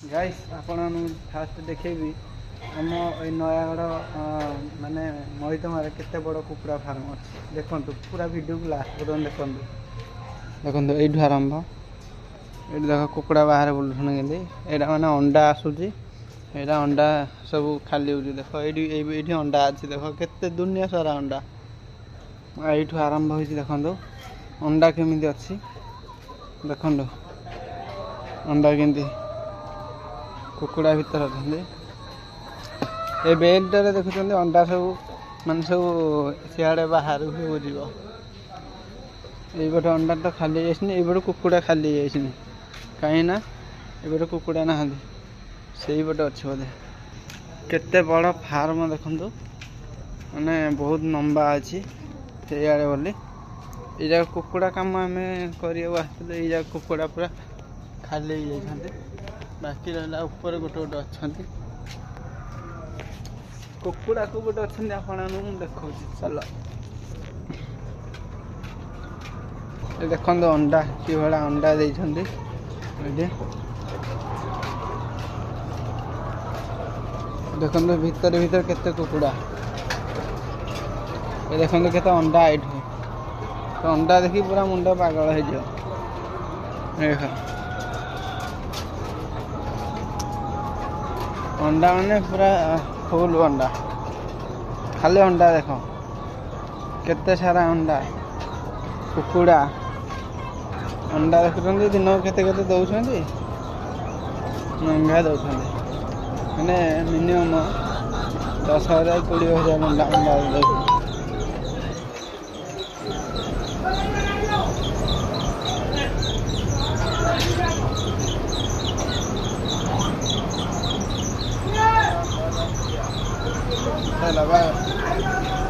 guys आपण fast देखेबी आम ए नयागढ़ माने महितमार केते बड़ कुकुड़ा फार्म अच्छे देखो पूरा वीडियो को लास्ट पर्यटन देखो देखो ये आरंभ ये देख कुकुड़ा बाहर बुलुन के यहाँ मैंने अंडा आसूची यहाँ अंडा सब खाली हो देख ये अंडा अच्छी देख केते दुनिया सारा अंडा ये आरंभ हो देखो अंडा केमी अच्छी देखो अंडा केमती कुकुड़ा भीतर अच्छा बेगटारे देखुं अंडा सब मान सब सियाड़े बाहर ये अंडा तो खाली ये कुकुड़ा खाली कहीं ना ये कुकुड़ा ना से पटे अच्छे बोधे केते बड़ फार्म देखु माने बहुत लंबा अच्छी से बोली ये कुकुड़ा कम आम कर कुकुड़ा पूरा खाली जाते बाकी रहा ऊपर गोटे गोटे अच्छा कुकुड़ा को गोटे अच्छा आपण देखा चल देखो अंडा कि भाया अंडा देते देखो भीतर भीतर केते कुकुड़ा ये देखो केते अंडा ये तो अंडा देखी पूरा मुंड पागल हो देख अंडा माने पूरा फुल अंडा खाली अंडा देख केते सारा अंडा कुकुड़ा अंडा देखुं दिन केते केते दौरान महंगा दौरान मैंने मिनिमम 10,000 20,000 अंडा दौरान लगा